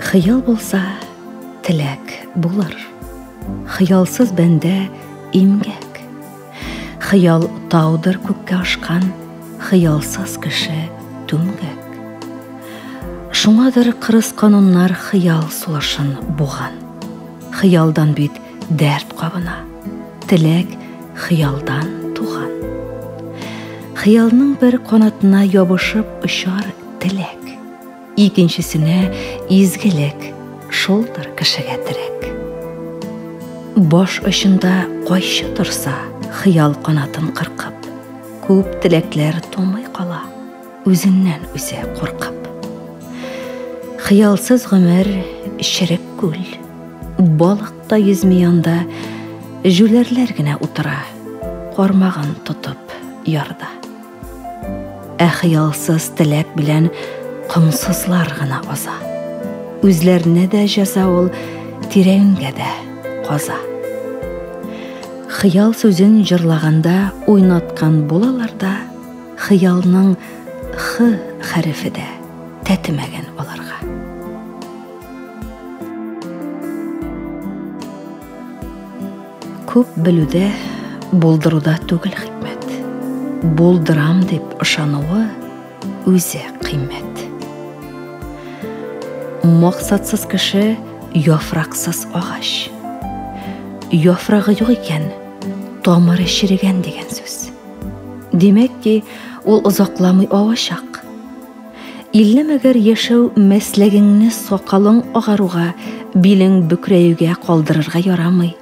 Хыял болса, тілек болар. Хыялсыз бәнде имгәк. Хыял таудыр көкке ашқан, хыялсыз кеше түмгәк. Шуңадыр қырыс қануннар хыял сулашын буған. Хыялдан бит дәрт қабына, тілек хыялдан туған. Хыялның бір қанатына ябышып ұшар тілек. Икенчесіне изгелек, шолдыр кішіге тірек. Баш ұшында қойшы тұрса, хыял қанатын қырқып, көп тілеклер тумай қала, өзіннен өзе қорқып. Хыялсыз ғымыр шірік көл, балықта езмеянда, жүлерлер гіне ұтыра, қормағын тұтып ярда. Хыялсыз тілек білен қымсызлар ғына оза. Үзлеріне де жаза ол, тирәуінге де қоза. Хыял сөзін жырлағанда, ойнатқан болаларда, хыялның «х» хәрефі де тәтімәген оларға. Көп білуде, болдыруда түгіл хикмет. Болдырам деп ұшануы өзе қимет. Мақсатсыз кіші яфрақсыз ағаш. Яфрағы жоқ екен, тамыры шіріген деген сөз. Демек ки, ол ұзақламай авашақ. Иллемегер ешеу мәслегіңні соқалың ағаруға, билің бүкірәюге қалдырырға ярамай.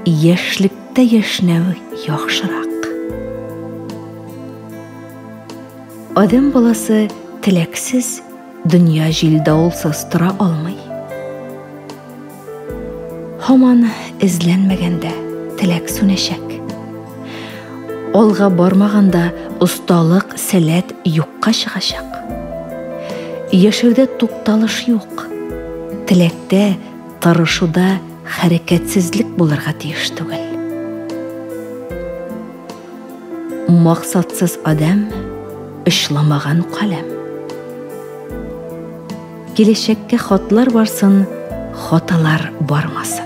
Ешлікті ешнәуі яқшырақ. Адам баласы тілексіз, dünya jildə olsaz tıra almay. Haman izlənməgəndə tilək sünəşək. Olğa barmağanda ustalıq sələt yuqqa шығашaq. Yaşıvdə tuqtalış yoq. Tiləkdə, tarışuda hərəkətsizlik bulurğa tiyiş tügül. Maqsadsız adam, işlamağan qaləm. Келешекке хотлар барсын, хоталар бармасын.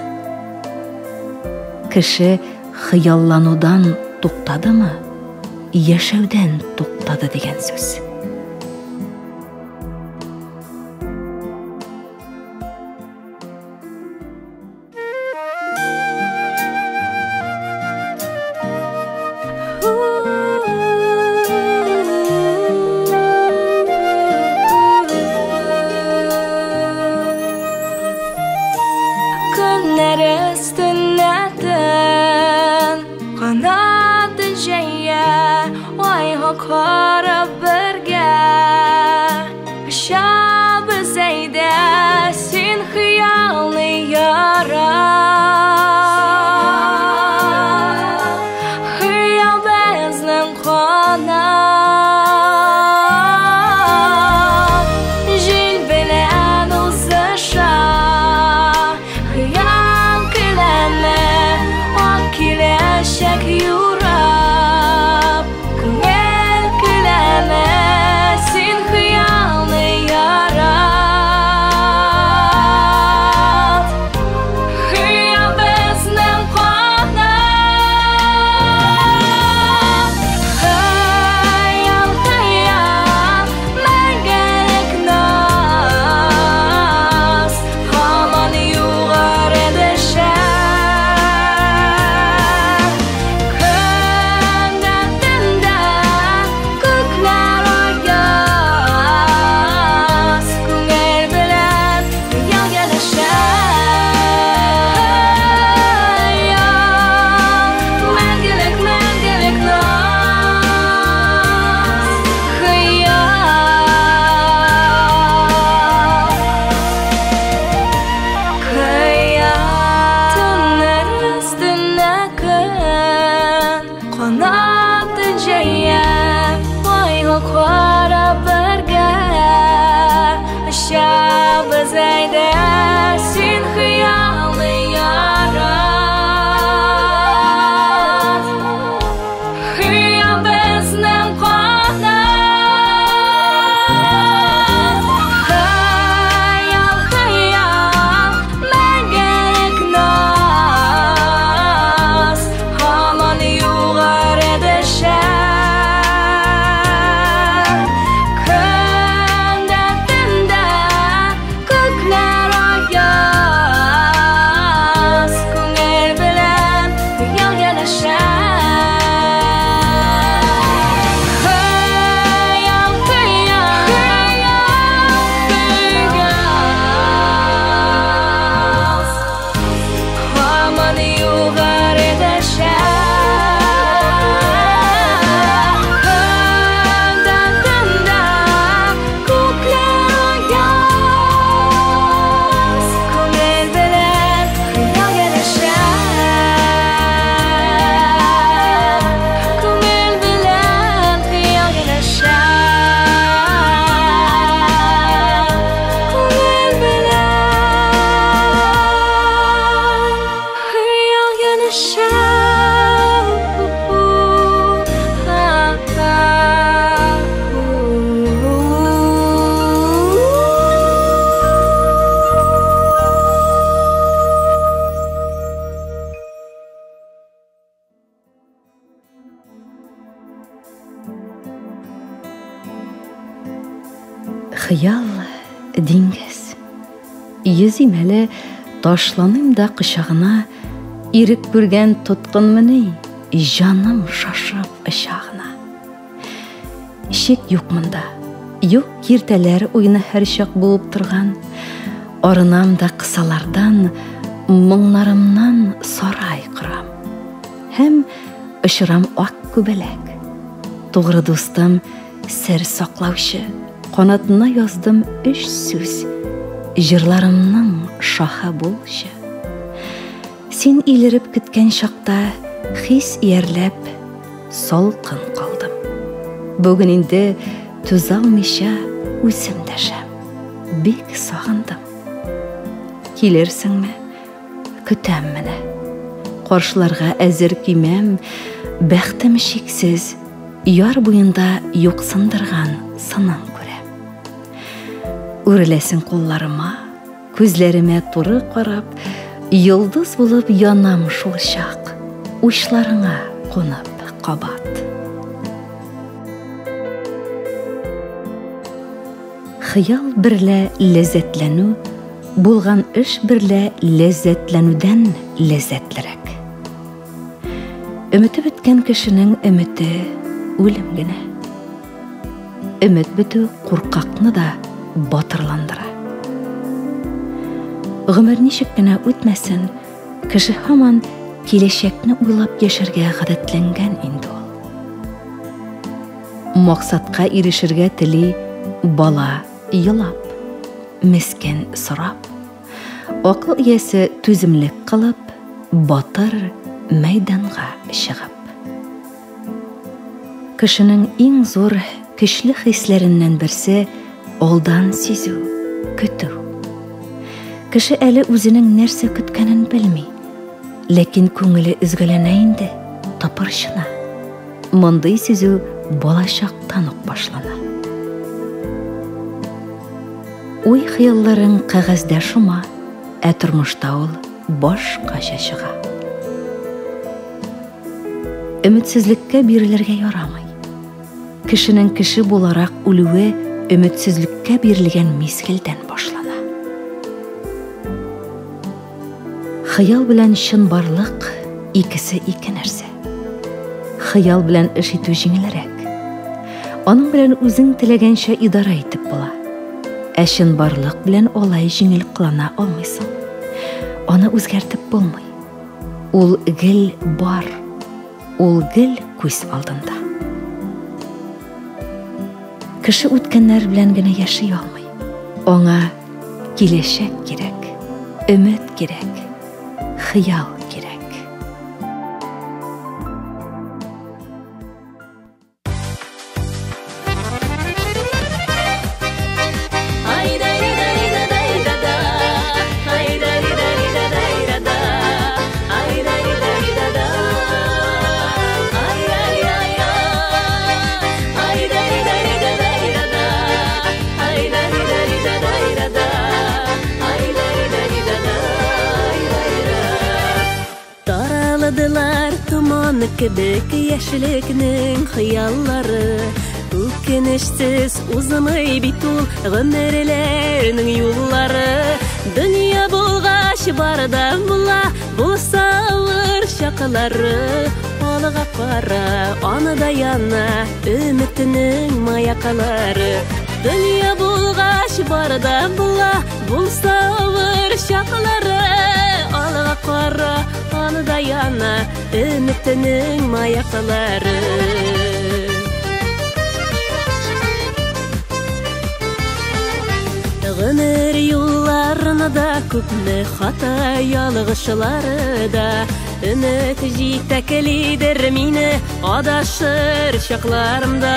Кіші хыялланудан туқтады ма, яшәуден туқтады деген сөз. Kara birge Şabı zeyde Sin hıyalını yara Hıyal beznin kona Jil bilen uzışa Hıyal kilene O kileşek yura Хыял диңгез. Йөзим әле, ташланым да кычагына, ирек күргән тоткын мени, жаным шашып ышагына. Шик юк монда, юк киртәләр уйны һәр чак булып торган. Арынам да кысалардан, моңнарымнан сарай кырам. Һәм ышырам ак күбәләк. Тугры дустым, сер саклаучы, канатына яздым 3 сүз. Җырларымның шаһы булчы. Син илереп көткән чакта хис иярләп салкын калдым. Бүген инде түзә алмыйча үзем дәшәм. Бик сагындым. Килерсеңме? Көтәм менә. Каршыларга әзер кимәм, бәхтем шиксез, яр буенда юксындырган сынын күрәм. Үреләсең кулларыма, күзләремә туры карап, йолдыз булып янам шул чак, учларыңа кунып кабат. Хыял берлә ләззәтләнү булган эш берлә ләззәтләнүдән ләззәтлерәк. Өмете беткән кешенең өмете үлем генә. Өмет бетү куркакны да батырландыра. Гомер ничек кенә үтмәсен, кеше һаман киләчәкне уйлап яшәргә гадәтләнгән инде ул. Максатка ирешергә тели бала елап, мескен сорап, акыл иясе түземлек кылып, батыр мәйданга чыгып. Кешенең иң зур көчле хисләреннән берсе алдан сизү, көтү. Кеше әле үзенең нәрсә көткәнен белми, ләкин күңеле үзгәләнә инде, тапырчына. Мондый сизү балачактан ук башлана. Уй хыялларың кәгазьдә шума, ә тормышта ул башкача чыга. Өметсезлеккә бирелергә ярамый. Кешенең кеше буларак үлүе өметсезлеккә бирелгән мизгелдән башлана. Хыял белән чын барлык икесе ике нәрсә. Хыял белән эш итү җиңелрәк. Аның белән үзең теләгәнчә идара итеп була. Ә чын барлык белән алай җиңел кылана алмыйсың. Аны үзгәртеп булмый. Ул гел бар. Ул гел күз алдында. Кеше үткәннәр белән генә яши алмый. Аңа киләчәк кирәк, өмет кирәк, хыял кирәк. Туман кебек яшьлекнең хыяллары, үкенечсез узмый бит ул гомерләрнең юллары. Дөнья булгач барда була, булса авыр чаклары. Алга кара, аны да яна өметнең маяклары. Дөнья булгач барда була, булса авыр чаклары. Алга кара, аны да яна өметнең маяклары. Гомер юлларына да күпме хата ялгышлары да, өмет җитәклидер мине адашыр чакларымда.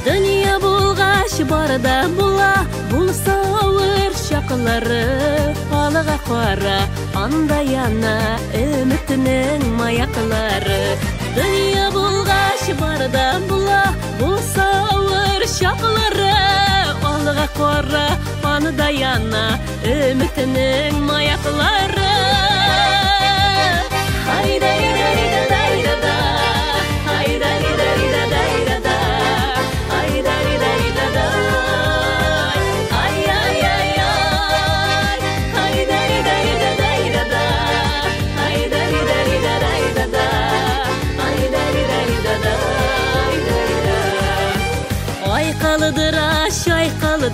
Дөнья булгач барда була, булса авыр чаклары. Алга кара, анда яна өметнең маяклары. Дөнья булгач барда була, булса авыр чаклары. Алга кара, анда яна өметнең маяклары.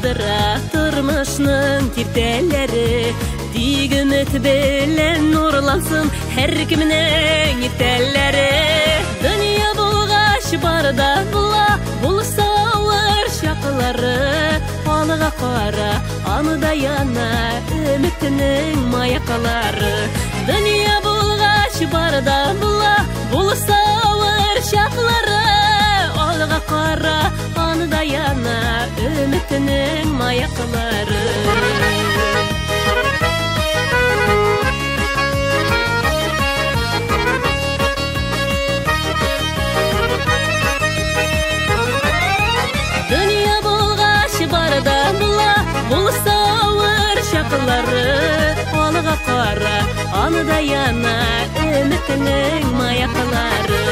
Алдыра тұрмышның тиртәләре, тик өмет белән нурлансын һәркемнең иртәләре. Дөнья булгач барда була, булса авыр чаклары, алга кара, анда яна өметнең маяклары. Дөнья булгач барда була, булса авыр чаклары, алга кара, анда яна өметнең маяклары. Dünya bulgaç barda buла, bulsa авыр чаклары, алга кара, анда яна өметнең маяклары.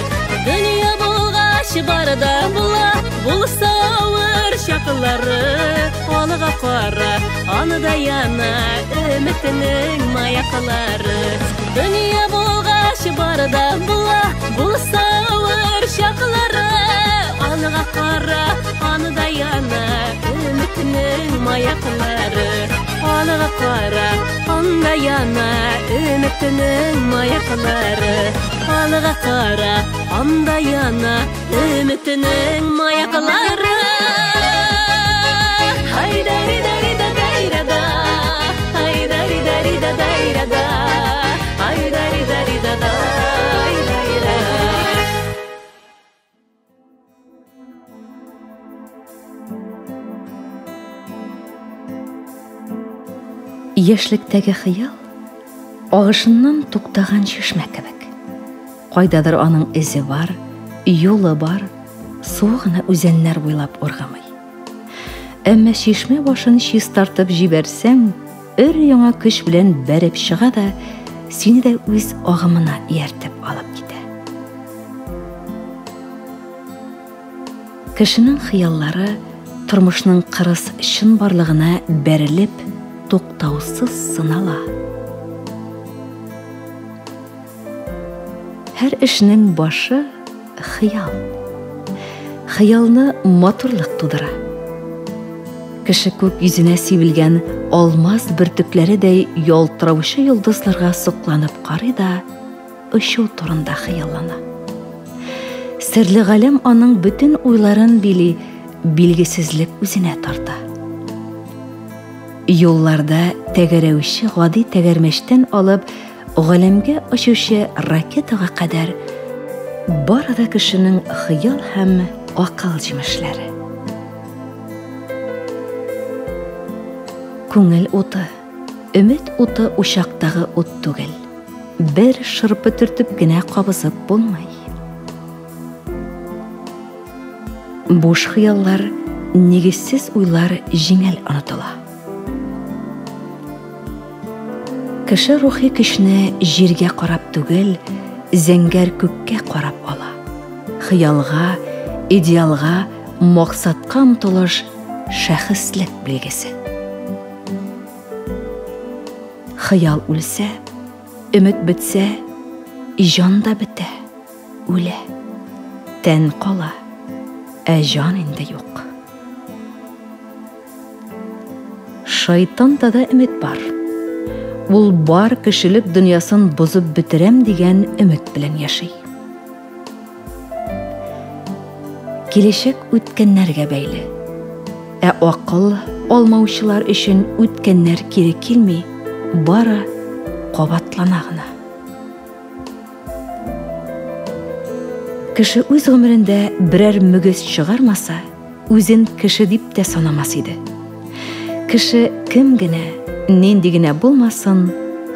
Dünya bulgaç barda була, bulsa авыр чаклары, алга кара, анда яна өметнең маяклары. Dünya bulgaç barda була, bulsa авыр чаклары, алга кара, анда яна өметнең маяклары. Алга кара, анда яна өметнең маяклары. Алга кара, анда яна өметнең маяклары. Хайдари дари да дайрада, хайдари дари да дайрада, хайдари дари да дайрада. Яшьлектәге хыял агышыннан туктаган чишмә кебек. Кайдадыр аның эзе бар, юлы бар, суы гына үзәннәр буйлап ургамый. Әмма чишмә башын чиз тартып җибәрсәң, өр-яңа көч белән бәреп чыга да, сине дә үз агымына ияртеп алып китә. Кешенең хыяллары тормышның кырыс чын барлыгына бәрелеп, туктаусыз сынала. Һәр эшнең башы хыял. Хыялны матурлык тудыра. Кеше күк йөзенә сибелгән алмаз бөртекләредәй ялтыраучы йолдызларга сокланып карый да, очу турында хыяллана. Серле галәм аның бөтен уйларын били, билгесезлек үзенә тарта. Юлларда тәгәрәүче гади тәгәрмәчтән алып, галәмгә очучы ракетага кадәр бары да кешенең хыял һәм акыл җимешләре. Күңел уты, өмет уты учактагы ут түгел. Бер шырпы төртеп генә кабызып булмай. Буш хыяллар, нигезсез уйлар җиңел онытыла. Кеше рухи көчне җиргә карап түгел, зәңгәр күккә карап ала. Хыялга, идеалга, максатка омтылыш шәхеслек белгесе. Хыял үлсә, өмет бетсә, җан да бетә, үлә. Тән кала, ә җан инде юк. Шайтанда да өмет бар. Ул бар кешелек дөньясын бозып бетерәм дигән өмет белән яши. Киләчәк үткәннәргә бәйле. Ә акыл алмаучылар өчен үткәннәр кире килми, бары кабатлана гына. Кеше үз гомерендә берәр мөгез чыгармаса, үзен кеше дип тә санамас иде. Кеше кем генә, нинди генә булмасын,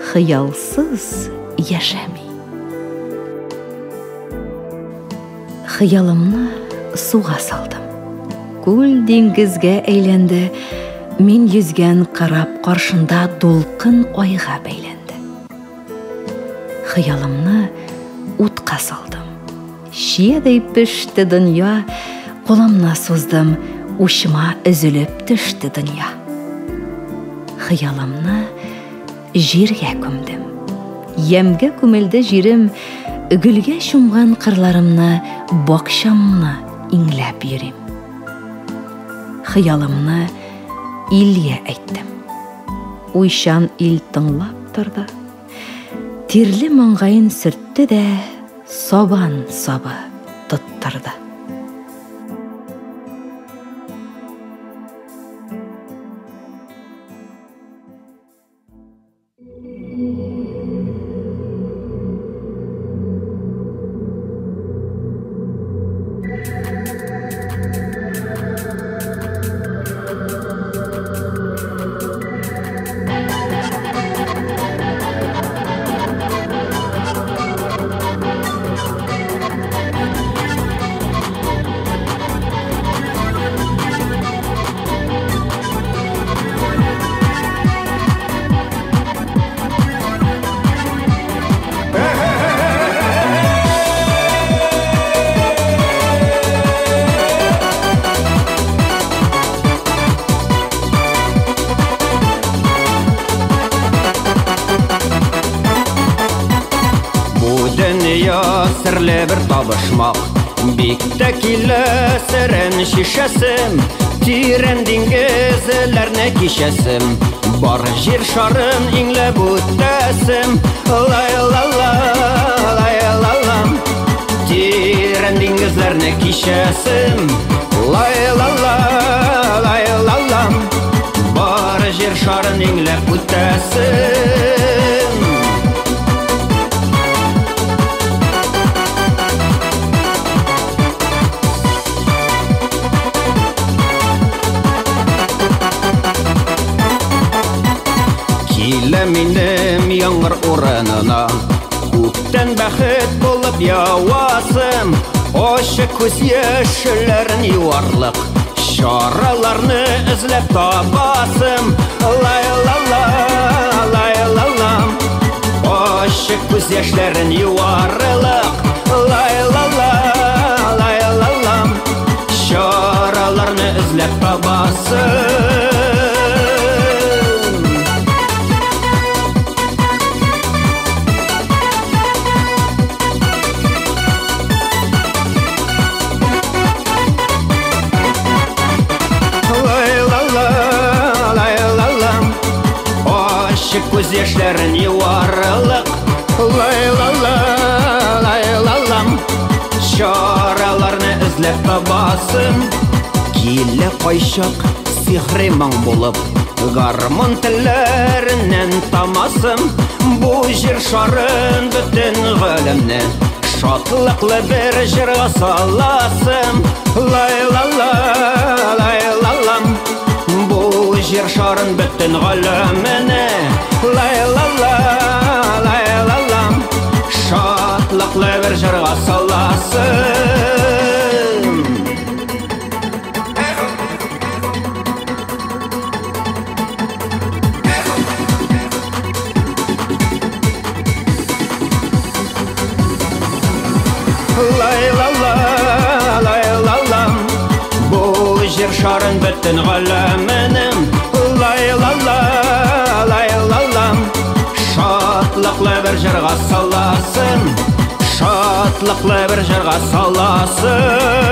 хыялсыз яшәми. Хыялымны суга салдым. Күл диңгезгә әйләнде, мин йөзгән карап каршында дулкын айга бәйләнде. Хыялымны утка салдым. Шиядәй пеште дөнья, кулымны суздым, ушыма өзелеп төште дөнья. Хыялымны җиргә күмдем. Ямгә күмелде җирем, гөлгә чумган кырларымны, бакчамны иңләп йөрим. Хыялымны илия әйттем. Уйшан ил тыңлап тұрды. Тирлі маңғайын сүртті дә, собан сабы тұттырды. Sirli bir tabışmaq Bikdə kiləsirən şişəsim Tiren dingizlərine kişəsim Bar jir şarın inlə büttəsim Lay la la, lay la la Tiren dingizlərine kişəsim Lay la la, lay la la Bar jir şarın inlə büttəsim Minim yağmur oranına Көктен бәхет болып яуасым Ошы көз ешілерін юарлық Шараларны ізлеп табасым Лай-ла-ла, лай-ла-ла Ошы көз ешілерін юарлық Лай-ла-ла, лай-ла-ла Шараларны ізлеп табасым Көз яшьләрен юарлык Лай-ла-ла, лай-ла-ла Чараларны эзләп табасым Килә кайчак сихри моң булып Гармон телләреннән тамасым Бу җир шарын бөтен галәмне Шатлыклы бер җырга саласым Лай-ла-ла, лай-ла-ла Бу җир шарын бөтен галәмне Лай-ла-ла, лай-ла-ла Шатлыклы бер җырга саласым Лай-ла-ла, лай-ла-ла Бу җир шарын бөтен галәмнең Лай-ла-ла, лай-ла-ла Шатлыклы бер җырга саласым Шатлыклы бер җырга саласым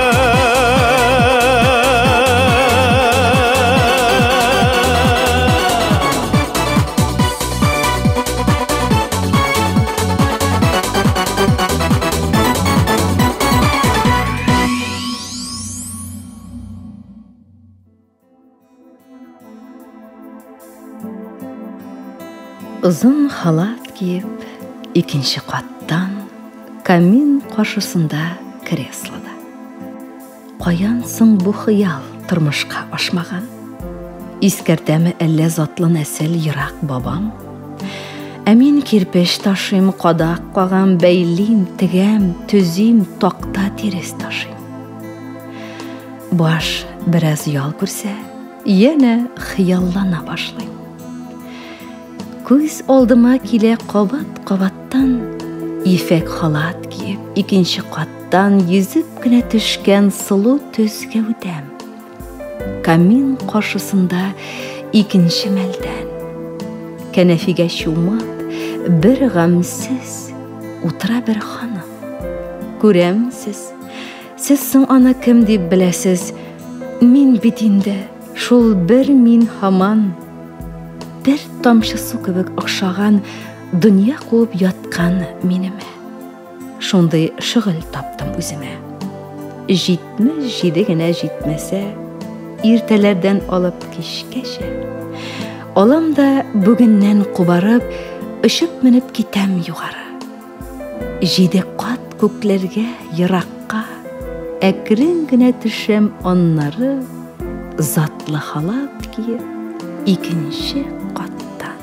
Uzun halat giyip ikinci kattan камин каршысында креслода. Каян бу хыял тормышка ашмаган? Искәртәме әллә затлы нәсел ерак бабам? Әмин кирпеш ташыйм, кадак кагам, бәйлим, тегәм, төзим, такта тирес ташыйм. Баш бераз ял күрсә, яна хыяллана башлыйм. Күз алдыма килә кабат-кабаттан ефәк халат киеп, икенче каттан йөзеп кенә төшкән сылу төскә үтәм. Камин каршысында икенче мәлдән. Кәнәфигә чумып, бер гамсез утыра бер ханым. Күрәмсез, сез соң аны кем дип беләсез? Мин бит инде Шул бер мин һаман, бер тамчы су кебек охшаган дөнья куып яткан минеме. Шундый шөгыль таптым үземә. 77 генә җитмәсә, иртәләрдән алып кичкәчә. Алам да бүгеннән кубарып, очып менеп китәм югары. 7 кат күкләргә еракка, әкрен генә төшәм аннары, затлы халат киеп, 2нче катта.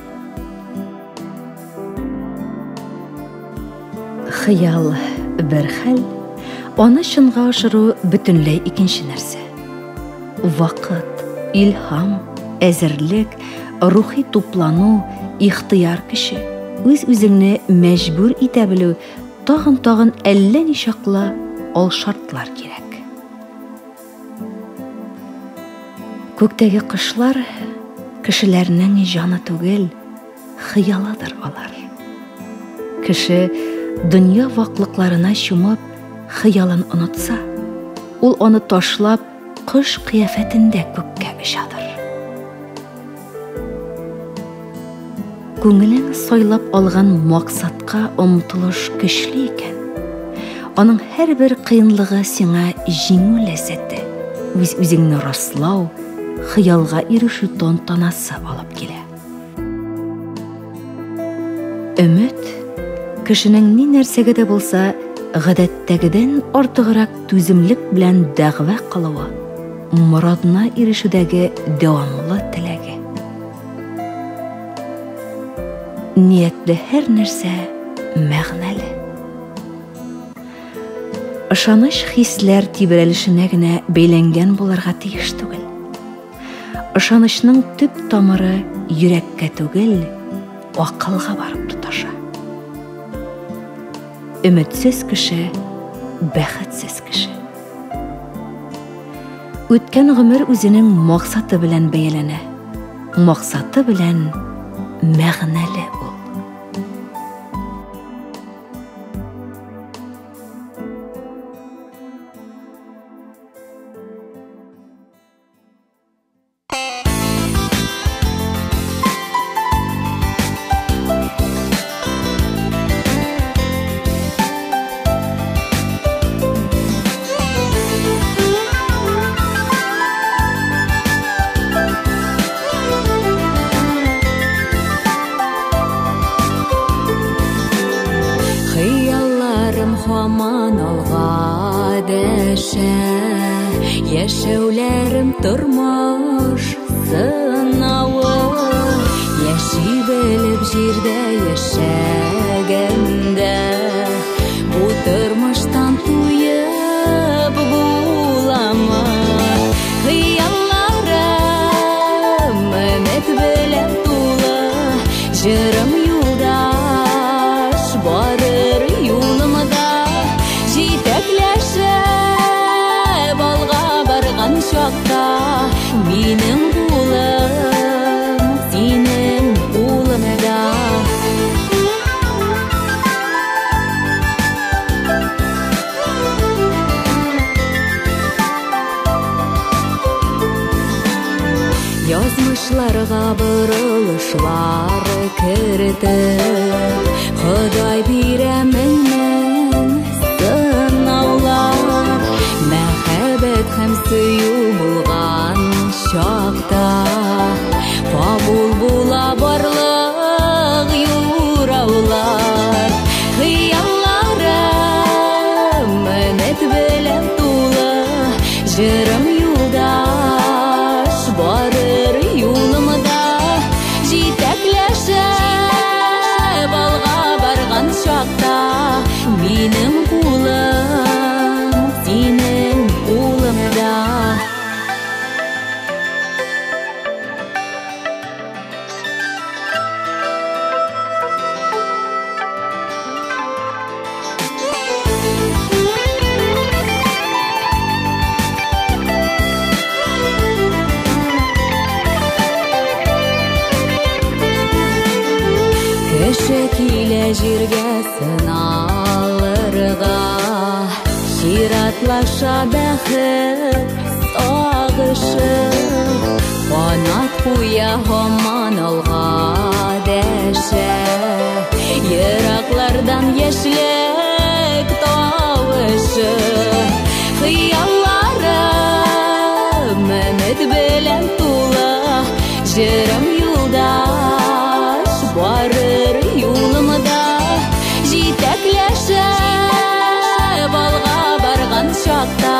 Хыял бер хәл, аны чынга ашыру бөтенләй икенче нәрсә. Вакыт, илһам, әзерлек, рухи туплану, ихтыяр кеше, үз-үзеңне мәҗбүр итә белү, тагын әллә ничаклы ал шартлар кирәк. Күктәге кошлар кешеләрнең җаны түгел, хыялыдыр алар. Кеше дөнья ваклыкларына чумып, хыялын онытса, ул аны ташлап, кыш кыяфәтендә күккә очадыр. Күңелең сайлап алган максатка омтылыш көчле икән. Аның һәрбер кыенлыгы сиңа җиңү ләззәте, үз-үзеңне раслау, хыялга ирешү тантанасы алып килә. Өмет кешенең ни нәрсәгә дә булса, гадәттәгедән артыграк түземлек белән дәгъва кылуы, морадына ирешүдәге дәвамлы теләге. Ниятте һәр нәрсә мәгънәле. Ышаныч хисләр тибрәлешенә генә бәйләнгән булырга тиеш түгел. Ышанычның төп тамыры йөрәккә түгел, акылга барып тоташа. Өметсез кеше, бәхетсез кеше. Үткән гомер үзенең максаты белән бәяләнә. Максаты белән мәгънәле ул. Һаман алга дәшә, яшәүләрем тормыш сынавы. Яши белеп җирдә яшәгәндә, бу тормыштан туеп буламы? Хыялларым өмет белән тулы, җырым юлдаш барыр юлымда. Җитәкләшеп алга барган чакта, минем улым, синең улыңда. Язмышларга борылышлар кертеп, Ходай бирә меңнән сынаулар. Мәхәббәт һәм сөю булган чакта, кабул була барлык юраулар. Хыялларым өмет белән тулы, җырым юлдаш барыр юлымда. Җитәкләшеп алга барган чакта, минем улым, синең улыңда. Кеше килә җиргә сыналырга, чират Озаклаша бәхет сагышы, канат куя һаман алга дәшә. Ераклардан яшьлек тавышы, хыялларым өмет белән тула. Җырым юлдаш барыр юлымда, җитәкләшеп алга барган чакта,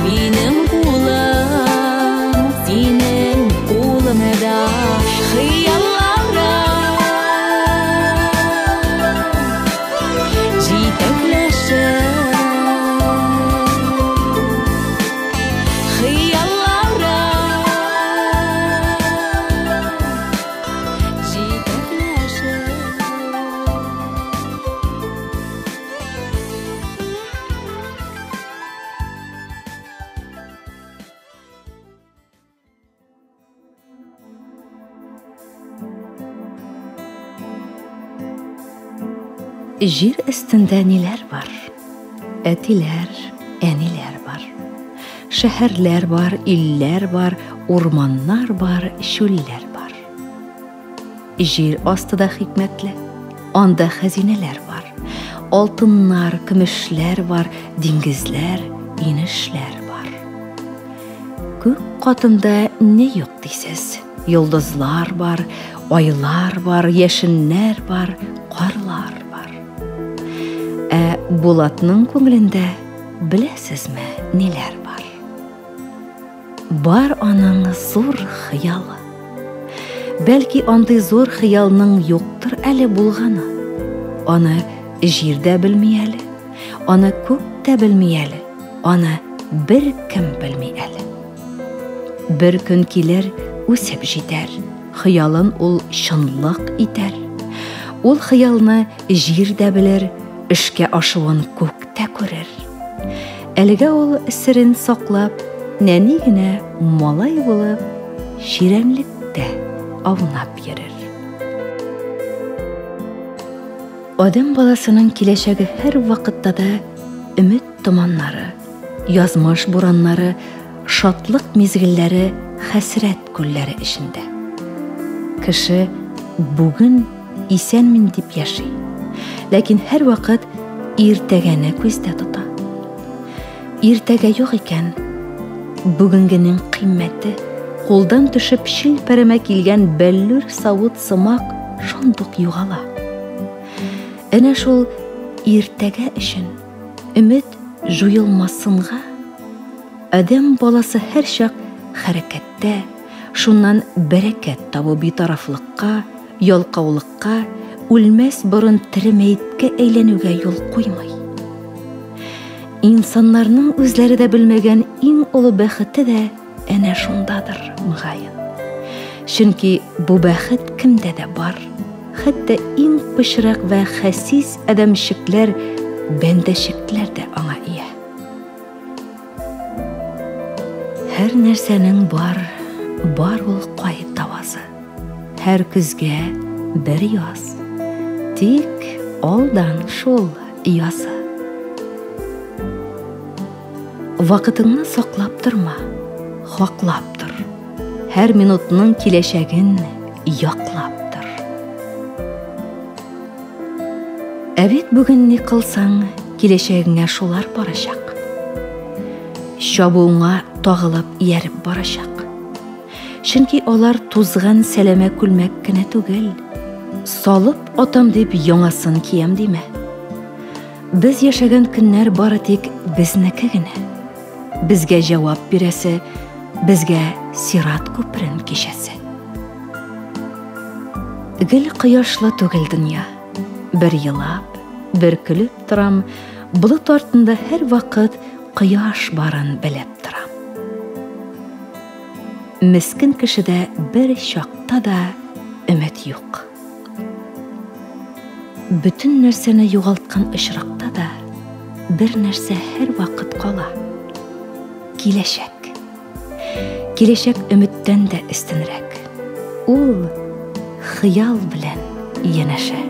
минем кулым синең кулымда. Җир өстендә ниләр бар? Әтиләр, әниләр бар. Шәһәрләр бар, илләр бар, урманнар бар, чүлләр бар. Җир астында хикмәтле, анда хәзинәләр бар. Алтыннар, көмешләр бар, диңгезләр, инешләр бар. Күк катында не юк дисез? Йолдызлар бар, айлар бар, яшеннәр бар, карлар бар. Булатның күңелендә беләсезме ниләр бар? Бар аның зур хыялы. Бәлки андый зур хыялның юктыр әле булганы. Аны җирдә белми әле, аны күктә белми әле, аны бер кем белми әле. Бер көн килер, үсеп җитәр, хыялын ул чынлык итәр. Ул хыялны җирдә белер, эшкә ашуын күктә күрер. Әлегә ул серен саклап, нәни генә малай булып, ширәмлектә аунап йөрер. Адам баласының киләчәге һәр вакытта да өмет томаннары, язмыш бураннары, шатлык мизгелләре, хәсрәт күлләре эчендә. Кеше бүген исәнмен дип яши. Ләкин һәр вакыт иртәгәне күздә тота. Иртәгә юк икән, бүгенгенең кыйммәте кулдан төшеп шилпәрәмә килгән бәллүр савыт сымак шундук югала. Әнә шул иртәгә өчен өмет жуелмасынга адам баласы һәр чак хәрәкәттә, шуннан бәрәкәт табу битарафлыкка, ялкаулыкка, үлмәс борын тере мәйеткә әйләнүгә юл куймый. Инсаннарның үзләре дә белмәгән иң олы бәхете дә әнә шундадыр мөгаен. Чөнки бу бәхет кемдә дә бар. Хәтта иң пычрак вә хәсис адәмчекләр, бәндәчекләр дә аңа ия. Һәр нәрсәнең бар ул кайыт тавазы. Һәр көзгә бер яз. Тик алдан шул язы. Вакытыңны саклап торма, хаклап тор. Һәр минутның киләчәген яклап тор. Бит бүген ни кылсаң, киләчәгеңә шулар барачак. Чабуыңа тагылып ияреп барачак. Чөнки алар тузган сәләмә күлмәк кенә түгел. Салып атам дип яңасын киям диме? Без яшәгән көннәр бары тик безнеке генә. Безгә җавап бирәсе, безгә сират күперен кичәсе. Гел кояшлы түгел дөнья. Бер елап, бер көлеп торам, булыт артында һәр вакыт кояш барын белеп торам. Мискин кешедә бер чакта да өмет юк. Bütün нәрсәне югалткан очракта да бер нәрсә һәр вакыт кала. Киләчәк. Киләчәк өметтән дә өстенрәк. Ул хыял белән янәшә.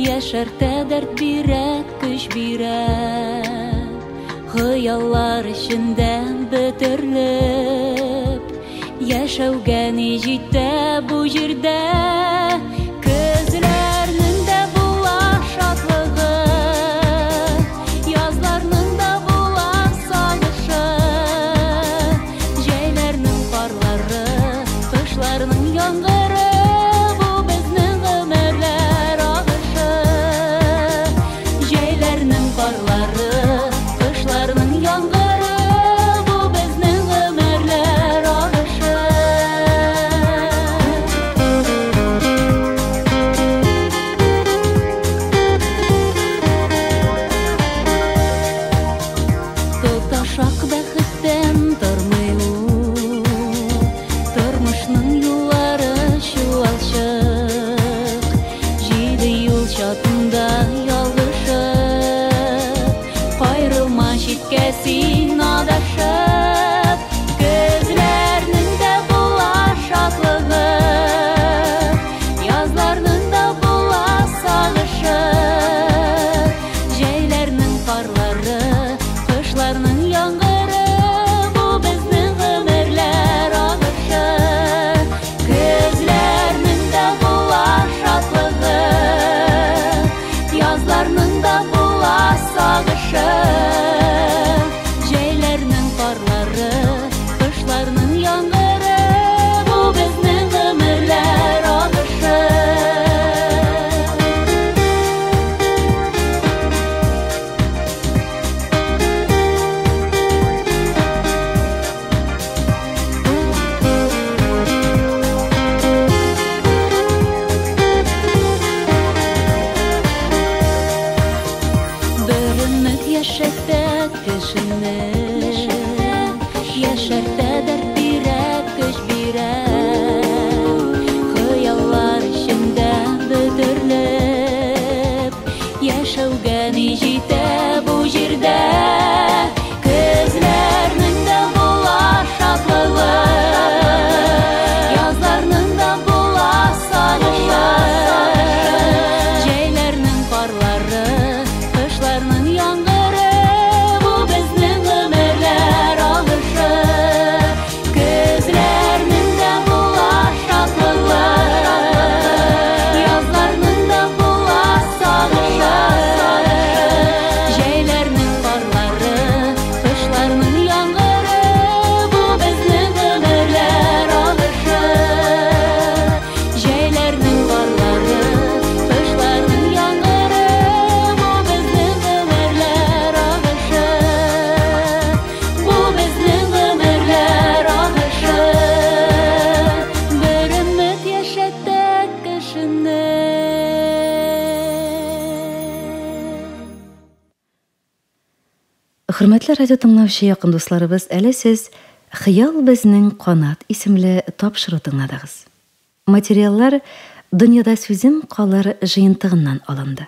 яшәртә дәрт бирә, көч бирә. Хыяллар эчендә бөтерлеп, яшәүгә ни җитә бу җирдә. Көзләрнең дә була шатлыгы, язларның да була сагышы. Җәйләрнең карлары, кышларның яңгыры, бу безнең гомерләр агышы. Җәйләрнең карлары, кышларның яңгыры, бу безнең гомерләр агышы. Тоташак бәхеттән тормый ул, тормышның юллары чуалчык. Җиде юл чатында ялгышып, кайрылма читкә син адашып. Көзләрнең дә була шатлыгы, язларның да була сагышы. Җәйләрнең карлары, кышларның яңгыры, бу безнең гомерләр агышы. Көзләрнең дә була шатлыгы, язларның да була сагышы. Җәйләрнең карлары, кышларның яңгыры, бу безнең гомерләр агышы. Бер өмет яшәртә кешене, яшәртә дәрт бирә, көч бирә. Хыяллар эчендә бөтерлеп, яшәүгә ни җитә бу җирдә. Көзләрнең дә була шатлыгы, язларның да була сагышы. Җәйләрнең карлары, кышларның яңгыры, бу безнең гомерләр агышы. Көзләрнең дә була шатлыгы, язларның да була сагышы. Җәйләрнең карлары, кышларның яңгыры, бу безнең гомерләр агышы. Җәйләрнең карлары, кышларның яңгыры, бу безнең гомерләр агышы. Бу безнең гомерләр агышы. Бер өмет яшәтә кешене. Хөрмәтле радио тыңлаучы якын дусларыбыз, әле сез «Хыял безнең канат» исемле тапшыру тыңладыгыз. Материаллар «Дөньяда сүзем калыр» җыентыгыннан алынды.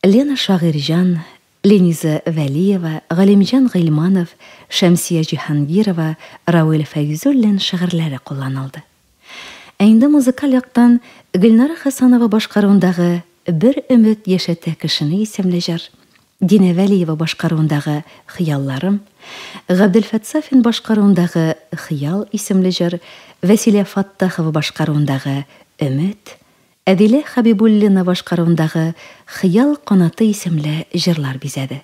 Лена Шагыйрҗан, Лениза Вәлиева, Галимҗан Гыйльманов, Шәмсия Җиһангирова, Рауил Фәйзуллин шигырьләре кулланылды. Ә инде музыкаль яктан Гөлнара Хәсәнова башкаруындагы «Бер өмет яшәтә кешене» исемле җыр, Динә Вәлиева башкаруындагы «Хыялларым», Габделфәт Сафин башкаруындагы «Хыял» исемле җыр, Вәсилә Фаттахова башкаруындагы «Өмет», Әдилә Хәбибуллина башкаруындагы «Хыял канаты» исемле җырлар бизәде.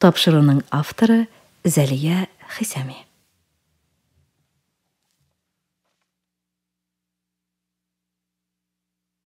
Тапшыруның авторы Зәлия Хисами.